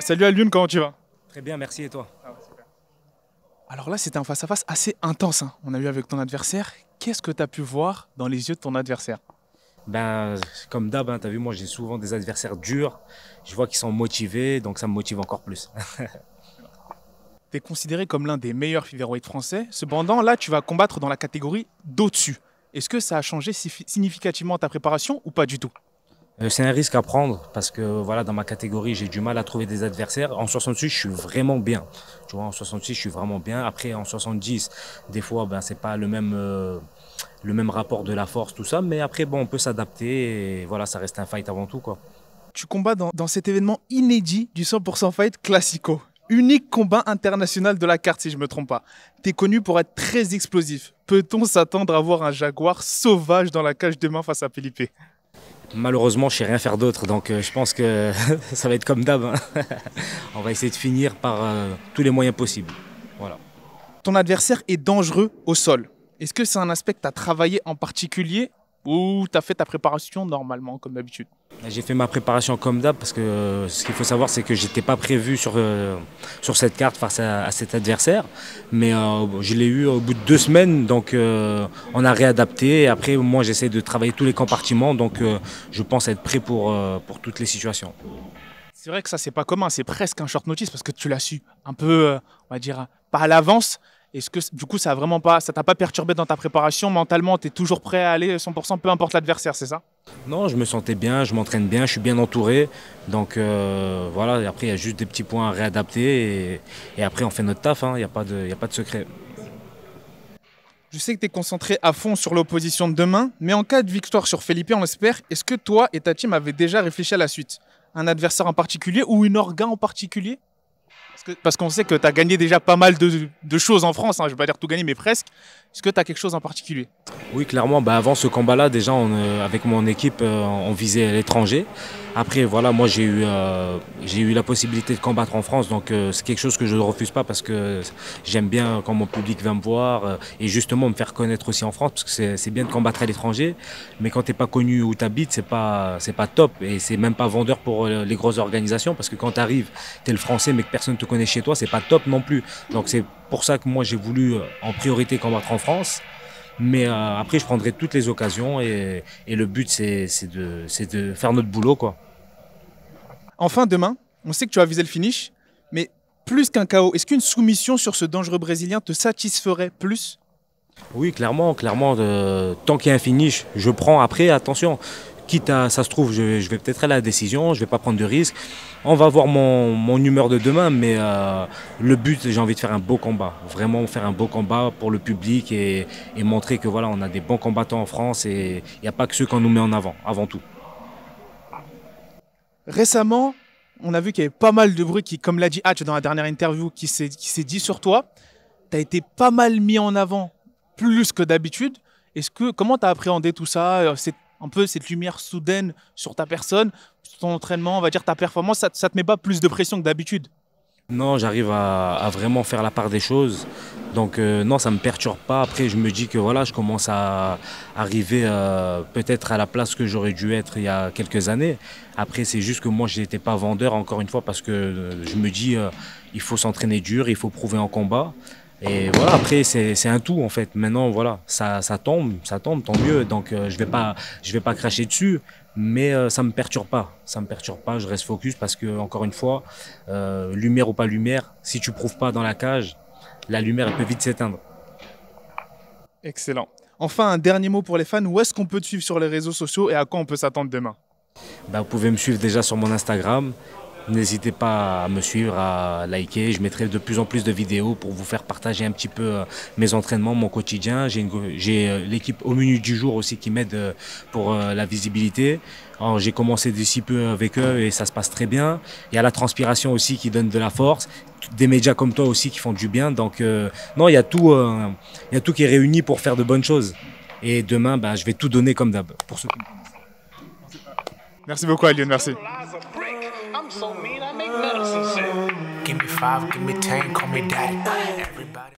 Salut Alioune, comment tu vas? Très bien, merci et toi? Alors là, c'était un face-à-face assez intense, hein. On a eu avec ton adversaire. Qu'est-ce que tu as pu voir dans les yeux de ton adversaire? Ben, comme d'hab, hein, tu as vu, moi j'ai souvent des adversaires durs. Je vois qu'ils sont motivés, donc ça me motive encore plus. Tu es considéré comme l'un des meilleurs featherweight français. Cependant, là, tu vas combattre dans la catégorie d'au-dessus. Est-ce que ça a changé significativement ta préparation ou pas du tout? C'est un risque à prendre parce que voilà, dans ma catégorie, j'ai du mal à trouver des adversaires. En 66, je suis vraiment bien. Tu vois, en 66, je suis vraiment bien. Après, en 70, des fois, ben, c'est pas le même rapport de la force, tout ça. Mais après, bon, on peut s'adapter et voilà, ça reste un fight avant tout, quoi. Tu combats dans cet événement inédit du 100% Fight Classico. Unique combat international de la carte, si je ne me trompe pas. Tu es connu pour être très explosif. Peut-on s'attendre à voir un jaguar sauvage dans la cage demain face à Felipe? Malheureusement, je sais rien faire d'autre, donc je pense que ça va être comme d'hab, hein. On va essayer de finir par tous les moyens possibles. Voilà. Ton adversaire est dangereux au sol. Est-ce que c'est un aspect que tu as travaillé en particulier ou tu as fait ta préparation normalement, comme d'habitude? J'ai fait ma préparation comme d'hab parce que ce qu'il faut savoir, c'est que j'étais pas prévu sur cette carte face à cet adversaire. Mais je l'ai eu au bout de 2 semaines, donc on a réadapté. Et après, moi, j'essaie de travailler tous les compartiments, donc je pense être prêt pour toutes les situations. C'est vrai que ça, c'est pas commun. C'est presque un short notice parce que tu l'as su un peu, on va dire, pas à l'avance. Est-ce que du coup, ça a vraiment pas, ça t'a pas perturbé dans ta préparation mentalement? Tu es toujours prêt à aller 100%, peu importe l'adversaire, c'est ça? Non, je me sentais bien, je m'entraîne bien, je suis bien entouré. Donc voilà, et après, il y a juste des petits points à réadapter. Et après, on fait notre taf, hein, il n'y a pas de secret. Je sais que tu es concentré à fond sur l'opposition de demain, mais en cas de victoire sur Felipe, on l'espère, est-ce que toi et ta team avez déjà réfléchi à la suite? Un adversaire en particulier ou une orga en particulier? Parce qu'on sait que tu as gagné déjà pas mal de choses en France, hein, je ne vais pas dire tout gagné, mais presque. Est-ce que tu as quelque chose en particulier? Oui, clairement, bah, avant ce combat-là, déjà, avec mon équipe, on visait l'étranger. Après, voilà, moi, j'ai eu la possibilité de combattre en France, donc c'est quelque chose que je ne refuse pas parce que j'aime bien quand mon public vient me voir et justement me faire connaître aussi en France parce que c'est bien de combattre à l'étranger, mais quand tu n'es pas connu où tu habites, c'est pas top et c'est même pas vendeur pour les grosses organisations parce que quand tu arrives, tu es le français mais que personne ne te connaît chez toi, c'est pas top non plus. Donc c'est pour ça que moi, j'ai voulu en priorité combattre en France. Mais après, je prendrai toutes les occasions et le but, c'est de faire notre boulot, quoi. Enfin, demain, on sait que tu as visé le finish, mais plus qu'un KO, est-ce qu'une soumission sur ce dangereux Brésilien te satisferait plus? Oui, clairement, clairement. Tant qu'il y a un finish, je prends. Après, attention, quitte à, ça se trouve, je vais peut-être aller à la décision, je ne vais pas prendre de risque. On va voir mon humeur de demain, mais le but, j'ai envie de faire un beau combat. Vraiment faire un beau combat pour le public et montrer que voilà, on a des bons combattants en France et il n'y a pas que ceux qu'on nous met en avant tout. Récemment, on a vu qu'il y avait pas mal de bruit qui, comme l'a dit Hatch dans la dernière interview, qui s'est dit sur toi. Tu as été pas mal mis en avant, plus que d'habitude. Comment tu as appréhendé tout ça? C'est un peu cette lumière soudaine sur ta personne, sur ton entraînement, on va dire ta performance, ça te met pas plus de pression que d'habitude? Non, j'arrive à vraiment faire la part des choses. Donc non, ça ne me perturbe pas. Après, je me dis que voilà, je commence à arriver peut-être à la place que j'aurais dû être il y a quelques années. Après, c'est juste que moi, je n'étais pas vendeur, encore une fois, parce que je me dis il faut s'entraîner dur, il faut prouver en combat. Et voilà, après, c'est un tout, en fait. Maintenant, voilà, ça tombe, tant mieux. Donc, je vais pas cracher dessus, mais ça me perturbe pas. Ça me perturbe pas, je reste focus parce que, encore une fois, lumière ou pas lumière, si tu prouves pas dans la cage, la lumière, elle peut vite s'éteindre. Excellent. Enfin, un dernier mot pour les fans. Où est-ce qu'on peut te suivre sur les réseaux sociaux et à quoi on peut s'attendre demain? Bah, vous pouvez me suivre déjà sur mon Instagram. N'hésitez pas à me suivre, à liker. Je mettrai de plus en plus de vidéos pour vous faire partager un petit peu mes entraînements, mon quotidien. J'ai l'équipe au menu du jour aussi qui m'aide pour la visibilité. J'ai commencé d'ici peu avec eux et ça se passe très bien. Il y a la transpiration aussi qui donne de la force. Des médias comme toi aussi qui font du bien. Donc non, il y a tout qui est réuni pour faire de bonnes choses. Et demain, bah, je vais tout donner comme d'hab. Pour ceux qui... Merci beaucoup, Alioune, merci. I'm so mean, I make medicine sick. Give me 5, give me 10, call me daddy. Everybody.